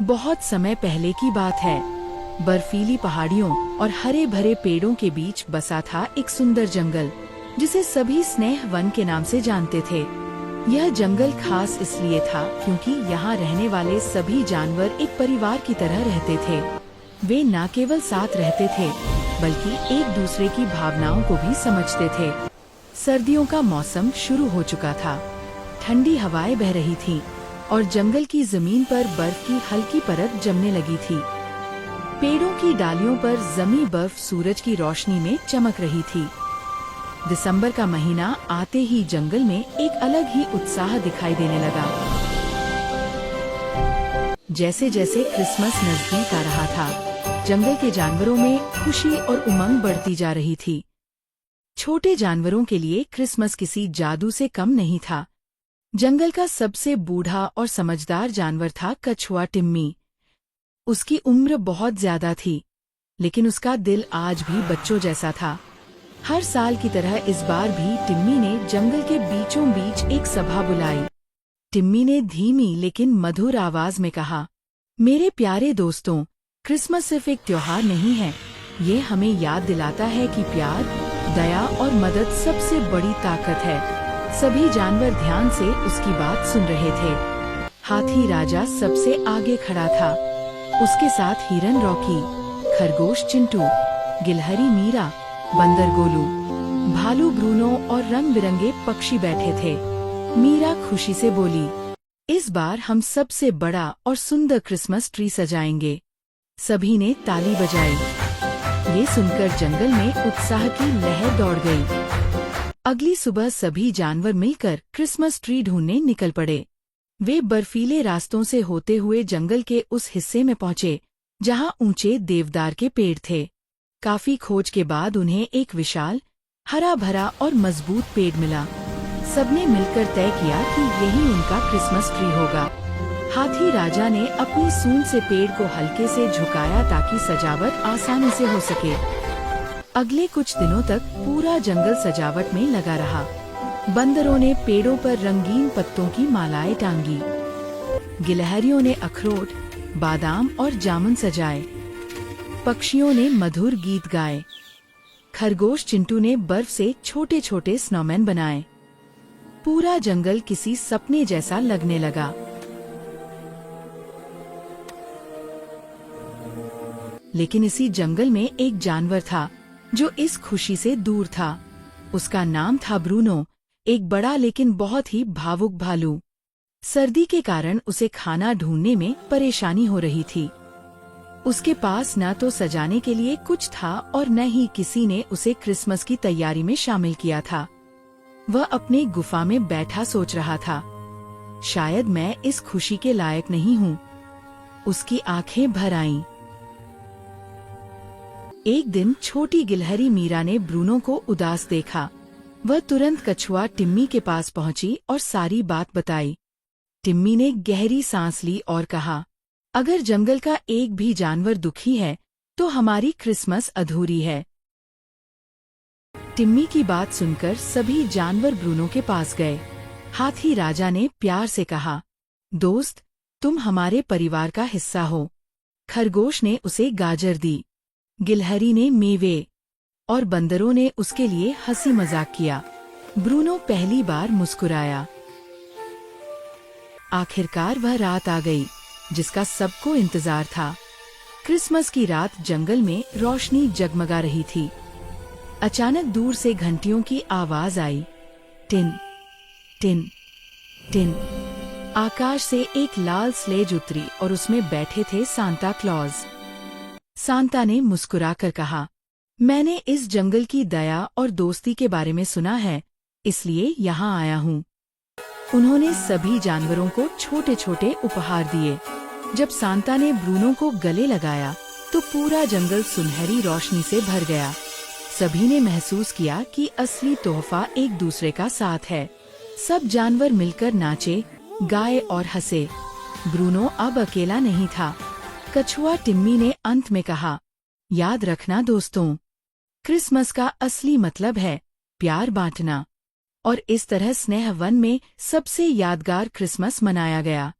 बहुत समय पहले की बात है। बर्फीली पहाड़ियों और हरे भरे पेड़ों के बीच बसा था एक सुंदर जंगल, जिसे सभी स्नेह वन के नाम से जानते थे। यह जंगल खास इसलिए था क्योंकि यहाँ रहने वाले सभी जानवर एक परिवार की तरह रहते थे। वे न केवल साथ रहते थे, बल्कि एक दूसरे की भावनाओं को भी समझते थे। सर्दियों का मौसम शुरू हो चुका था। ठंडी हवाएं बह रही थीं और जंगल की जमीन पर बर्फ की हल्की परत जमने लगी थी। पेड़ों की डालियों पर जमी बर्फ सूरज की रोशनी में चमक रही थी। दिसंबर का महीना आते ही जंगल में एक अलग ही उत्साह दिखाई देने लगा। जैसे जैसे क्रिसमस नजदीक आ रहा था, जंगल के जानवरों में खुशी और उमंग बढ़ती जा रही थी। छोटे जानवरों के लिए क्रिसमस किसी जादू से कम नहीं था। जंगल का सबसे बूढ़ा और समझदार जानवर था कछुआ टिम्मी। उसकी उम्र बहुत ज्यादा थी, लेकिन उसका दिल आज भी बच्चों जैसा था। हर साल की तरह इस बार भी टिम्मी ने जंगल के बीचों बीच एक सभा बुलाई। टिम्मी ने धीमी लेकिन मधुर आवाज में कहा, मेरे प्यारे दोस्तों, क्रिसमस सिर्फ एक त्योहार नहीं है। ये हमें याद दिलाता है कि प्यार, दया और मदद सबसे बड़ी ताकत है। सभी जानवर ध्यान से उसकी बात सुन रहे थे। हाथी राजा सबसे आगे खड़ा था। उसके साथ हिरन रॉकी, खरगोश चिंटू, गिलहरी मीरा, बंदर गोलू, भालू ब्रूनो और रंग बिरंगे पक्षी बैठे थे। मीरा खुशी से बोली, इस बार हम सबसे बड़ा और सुंदर क्रिसमस ट्री सजाएंगे। सभी ने ताली बजाई। ये सुनकर जंगल में उत्साह की लहर दौड़ गई। अगली सुबह सभी जानवर मिलकर क्रिसमस ट्री ढूंढने निकल पड़े। वे बर्फीले रास्तों से होते हुए जंगल के उस हिस्से में पहुंचे जहां ऊंचे देवदार के पेड़ थे। काफी खोज के बाद उन्हें एक विशाल, हरा भरा और मजबूत पेड़ मिला। सबने मिलकर तय किया कि यही उनका क्रिसमस ट्री होगा। हाथी राजा ने अपनी सूंड से पेड़ को हल्के से झुकाया ताकि सजावट आसानी से हो सके। अगले कुछ दिनों तक पूरा जंगल सजावट में लगा रहा। बंदरों ने पेड़ों पर रंगीन पत्तों की मालाएं टांगी। गिलहरियों ने अखरोट, बादाम और जामुन सजाए। पक्षियों ने मधुर गीत गाए। खरगोश चिंटू ने बर्फ से छोटे छोटे स्नोमैन बनाए। पूरा जंगल किसी सपने जैसा लगने लगा। लेकिन इसी जंगल में एक जानवर था जो इस खुशी से दूर था। उसका नाम था ब्रूनो, एक बड़ा लेकिन बहुत ही भावुक भालू। सर्दी के कारण उसे खाना ढूंढने में परेशानी हो रही थी। उसके पास न तो सजाने के लिए कुछ था और न ही किसी ने उसे क्रिसमस की तैयारी में शामिल किया था। वह अपनी गुफा में बैठा सोच रहा था, शायद मैं इस खुशी के लायक नहीं हूँ। उसकी आंखें भर आईं। एक दिन छोटी गिलहरी मीरा ने ब्रूनो को उदास देखा। वह तुरंत कछुआ टिम्मी के पास पहुंची और सारी बात बताई। टिम्मी ने गहरी सांस ली और कहा, अगर जंगल का एक भी जानवर दुखी है तो हमारी क्रिसमस अधूरी है। टिम्मी की बात सुनकर सभी जानवर ब्रूनो के पास गए। हाथी राजा ने प्यार से कहा, दोस्त, तुम हमारे परिवार का हिस्सा हो। खरगोश ने उसे गाजर दी, गिलहरी ने मेवे और बंदरों ने उसके लिए हंसी मजाक किया। ब्रूनो पहली बार मुस्कुराया। आखिरकार वह रात आ गई जिसका सबको इंतजार था। क्रिसमस की रात जंगल में रोशनी जगमगा रही थी। अचानक दूर से घंटियों की आवाज आई। टिन टिन टिन। आकाश से एक लाल स्लेज उतरी और उसमें बैठे थे सांता क्लॉज। सांता ने मुस्कुराकर कहा, मैंने इस जंगल की दया और दोस्ती के बारे में सुना है, इसलिए यहाँ आया हूँ। उन्होंने सभी जानवरों को छोटे छोटे उपहार दिए। जब सांता ने ब्रूनो को गले लगाया तो पूरा जंगल सुनहरी रोशनी से भर गया। सभी ने महसूस किया कि असली तोहफा एक दूसरे का साथ है। सब जानवर मिलकर नाचे, गाए और हंसे। ब्रूनो अब अकेला नहीं था। कछुआ टिम्मी ने अंत में कहा, याद रखना दोस्तों, क्रिसमस का असली मतलब है प्यार बांटना। और इस तरह स्नेह वन में सबसे यादगार क्रिसमस मनाया गया।